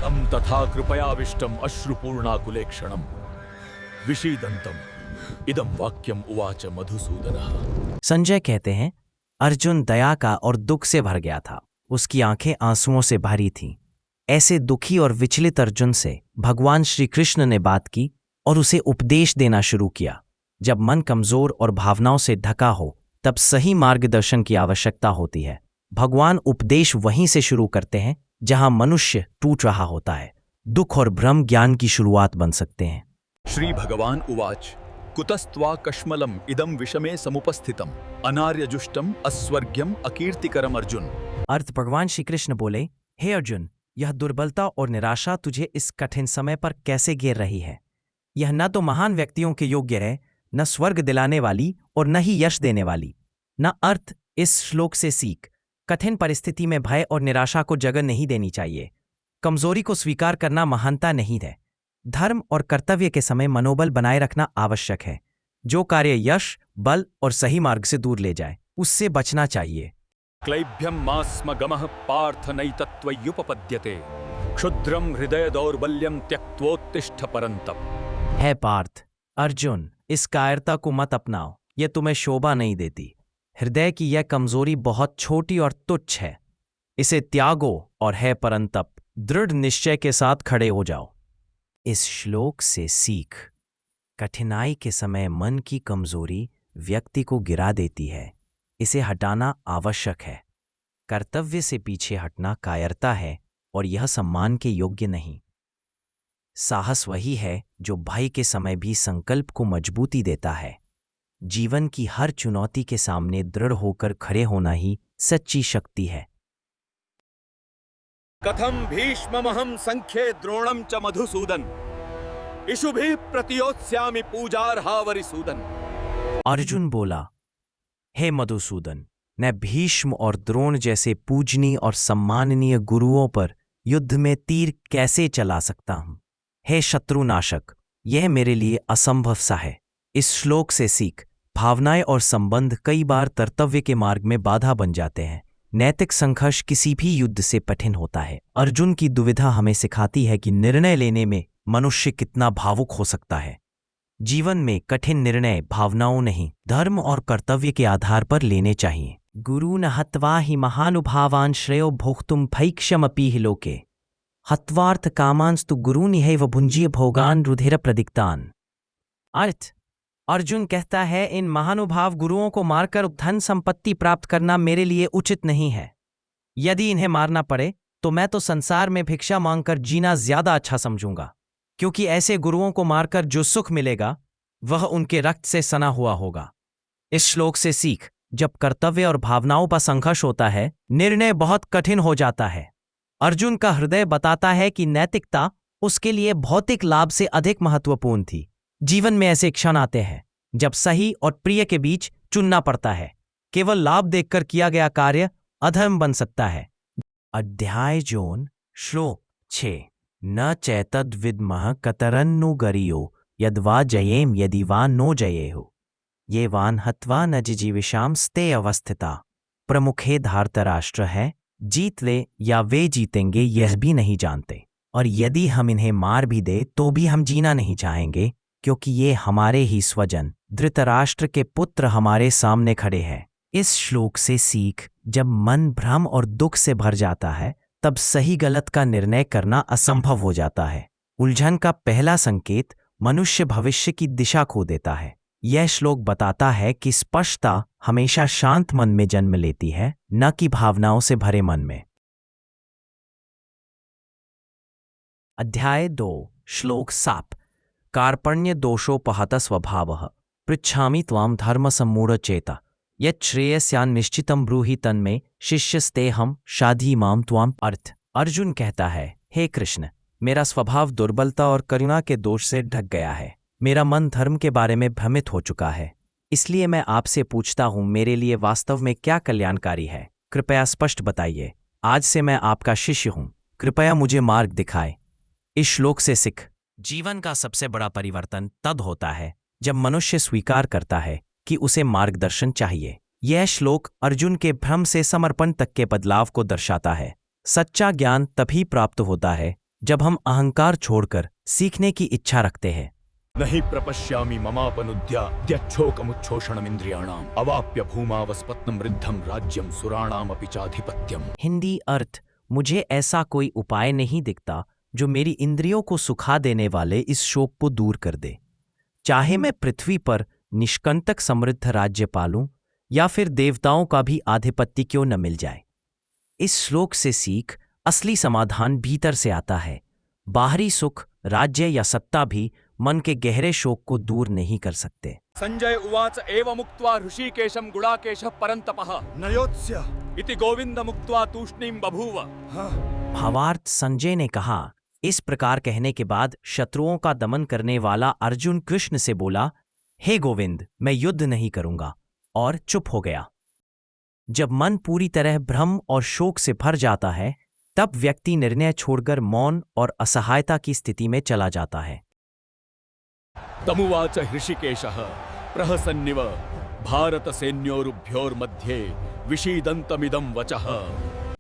तं तथा कृपयाविष्टम् अश्रुपूर्णाकुलेक्षणम् विषीदन्तम् इदं वाक्यम् उवाच मधुसूदनः। संजय कहते हैं, अर्जुन दया का और दुख से भर गया था। उसकी आंखें आंसुओं से भरी थीं। ऐसे दुखी और विचलित अर्जुन से भगवान श्री कृष्ण ने बात की और उसे उपदेश देना शुरू किया। जब मन कमजोर और भावनाओं से ढका हो, तब सही मार्गदर्शन की आवश्यकता होती है। भगवान उपदेश वहीं से शुरू करते हैं जहां मनुष्य टूट रहा होता है। दुख और भ्रम ज्ञान की शुरुआत बन सकते हैं। श्री भगवान उवाच कुतस्त्वा कश्मलम् इदं विषमे समुपस्थितम् अनार्यजुष्टम् अस्वर्ग्यम् अकीर्तिकरम् अर्जुन। अर्थ भगवान श्री कृष्ण बोले, हे अर्जुन, यह दुर्बलता और निराशा तुझे इस कठिन समय पर कैसे घेर रही है? यह न तो महान व्यक्तियों के योग्य है, न स्वर्ग दिलाने वाली और न ही यश देने वाली। न अर्थ इस श्लोक से सीख, कठिन परिस्थिति में भय और निराशा को जगह नहीं देनी चाहिए। कमजोरी को स्वीकार करना महानता नहीं है। धर्म और कर्तव्य के समय मनोबल बनाए रखना आवश्यक है। जो कार्य यश, बल और सही मार्ग से दूर ले जाए, उससे बचना चाहिए। क्लैभ्यं मा स्म गमः पार्थ नैतत्त्वय्युपपद्यते क्षुद्रं हृदय दौर्बल्यं त्यक्त्वोत्तिष्ठ परन्तप। है पार्थ, अर्जुन, इस कायरता को मत अपनाओ, यह तुम्हें शोभा नहीं देती। हृदय की यह कमजोरी बहुत छोटी और तुच्छ है, इसे त्यागो और है परंतप, दृढ़ निश्चय के साथ खड़े हो जाओ। इस श्लोक से सीख, कठिनाई के समय मन की कमजोरी व्यक्ति को गिरा देती है, इसे हटाना आवश्यक है। कर्तव्य से पीछे हटना कायरता है और यह सम्मान के योग्य नहीं। साहस वही है जो भय के समय भी संकल्प को मजबूती देता है। जीवन की हर चुनौती के सामने दृढ़ होकर खड़े होना ही सच्ची शक्ति है। कथम भीष्ममहं संख्ये द्रोणं च मधुसूदन इषुभिः प्रतियोत्स्यामि पूजार्हावरिसूदन। अर्जुन बोला, हे मधुसूदन, मैं भीष्म और द्रोण जैसे पूजनीय और सम्माननीय गुरुओं पर युद्ध में तीर कैसे चला सकता हूं? हे शत्रुनाशक, यह मेरे लिए असंभव सा है। इस श्लोक से सीख, भावनाएं और संबंध कई बार कर्तव्य के मार्ग में बाधा बन जाते हैं। नैतिक संघर्ष किसी भी युद्ध से कठिन होता है। अर्जुन की दुविधा हमें सिखाती है कि निर्णय लेने में मनुष्य कितना भावुक हो सकता है। जीवन में कठिन निर्णय भावनाओं नहीं, धर्म और कर्तव्य के आधार पर लेने चाहिए। गुरु न हत्वा ही महानुभावान श्रेयो भोक्तुम भैक्षमपि हि लोके हत्वार्थ कामांस्तु गुरुनिहैव भुंजीय भोगान रुधिर प्रदिक्तान। अर्थ, अर्जुन कहता है, इन महानुभाव गुरुओं को मारकर धन संपत्ति प्राप्त करना मेरे लिए उचित नहीं है। यदि इन्हें मारना पड़े तो मैं तो संसार में भिक्षा मांगकर जीना ज्यादा अच्छा समझूंगा, क्योंकि ऐसे गुरुओं को मारकर जो सुख मिलेगा वह उनके रक्त से सना हुआ होगा। इस श्लोक से सीख, जब कर्तव्य और भावनाओं पर संघर्ष होता है, निर्णय बहुत कठिन हो जाता है। अर्जुन का हृदय बताता है कि नैतिकता उसके लिए भौतिक लाभ से अधिक महत्वपूर्ण थी। जीवन में ऐसे क्षण आते हैं जब सही और प्रिय के बीच चुनना पड़ता है। केवल लाभ देखकर किया गया कार्य अधर्म बन सकता है। अध्याय जोन श्लोक 6 न चैतद विद्मः कतरन्नु गरियो यद्वा जयेम यदि वा नो जयेहु ये वान हत्वा न जिजीविषाम स्ते अवस्थिता। प्रमुखे धार्तराष्ट्र है, जीत ले या वे जीतेंगे यह भी नहीं जानते, और यदि हम इन्हें मार भी दे तो भी हम जीना नहीं चाहेंगे, क्योंकि ये हमारे ही स्वजन धृतराष्ट्र के पुत्र हमारे सामने खड़े हैं। इस श्लोक से सीख, जब मन भ्रम और दुख से भर जाता है तब सही गलत का निर्णय करना असंभव हो जाता है। उलझन का पहला संकेत मनुष्य भविष्य की दिशा खो देता है। यह श्लोक बताता है कि स्पष्टता हमेशा शांत मन में जन्म लेती है, न कि भावनाओं से भरे मन में। अध्याय 2 श्लोक 7 कार्पण्य दोषोपहत स्वभावः पृच्छामि त्वां धर्म सम्मूढ़ चेता यत् श्रेयस्यान निश्चितं ब्रूहि तन्मे शिष्यस्तेहं शाधि माम त्वाम। अर्थ, अर्जुन कहता है, हे कृष्ण, मेरा स्वभाव दुर्बलता और करुणा के दोष से ढक गया है। मेरा मन धर्म के बारे में भ्रमित हो चुका है। इसलिए मैं आपसे पूछता हूं, मेरे लिए वास्तव में क्या कल्याणकारी है? कृपया स्पष्ट बताइए। आज से मैं आपका शिष्य हूं, कृपया मुझे मार्ग दिखाए। इस श्लोक से सिख, जीवन का सबसे बड़ा परिवर्तन तब होता है जब मनुष्य स्वीकार करता है कि उसे मार्गदर्शन चाहिए। यह श्लोक अर्जुन के भ्रम से समर्पण तक के बदलाव को दर्शाता है। सच्चा ज्ञान तभी प्राप्त होता है जब हम अहंकार छोड़कर सीखने की इच्छा रखते हैं। नहि प्रपश्यामि ममापनुद्याद्यच्छोकमुच्छोषणमिन्द्रियाणाम् अवाप्य भूमावस्पत्नं वृद्धं राज्यं सुराणामपि चाधिपत्यम्। हिंदी अर्थ, मुझे ऐसा कोई उपाय नहीं दिखता जो मेरी इंद्रियों को सुखा देने वाले इस शोक को दूर कर दे, चाहे मैं पृथ्वी पर निष्कंटक समृद्ध राज्य पालूं या फिर देवताओं का भी आधिपत्य क्यों न मिल जाए। इस श्लोक से सीख, असली समाधान भीतर से आता है। बाहरी सुख, राज्य या सत्ता भी मन के गहरे शोक को दूर नहीं कर सकते। संजय उवाच एवमुक्त्वा ऋषिकेशं गुडाकेशः परन्तपः न योत्स्य इति गोविन्दमुक्त्वा तूष्णीं बभूव। भावार्थ, संजय ने कहा, इस प्रकार कहने के बाद शत्रुओं का दमन करने वाला अर्जुन कृष्ण से बोला, हे गोविंद, मैं युद्ध नहीं करूंगा, और चुप हो गया। जब मन पूरी तरह भ्रम और शोक से भर जाता है, तब व्यक्ति निर्णय छोड़कर मौन और असहायता की स्थिति में चला जाता है। तमुवाच हृषिकेशः प्रहसन्निव भारतसैन्योरुभयोर्मध्ये विषीदन्तमिदं वचः।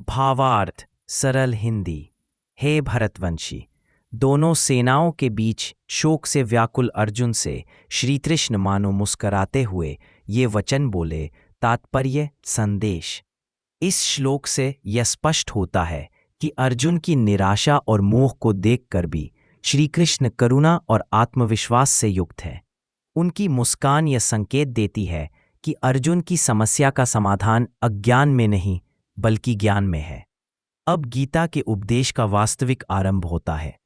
भावार्थ, सरल हिंदी। हे भरतवंशी, दोनों सेनाओं के बीच शोक से व्याकुल अर्जुन से श्री कृष्ण मानो मुस्कराते हुए ये वचन बोले। तात्पर्य, संदेश। इस श्लोक से यह स्पष्ट होता है कि अर्जुन की निराशा और मोह को देखकर भी श्री कृष्ण करुणा और आत्मविश्वास से युक्त है। उनकी मुस्कान यह संकेत देती है कि अर्जुन की समस्या का समाधान अज्ञान में नहीं बल्कि ज्ञान में है। अब गीता के उपदेश का वास्तविक आरंभ होता है।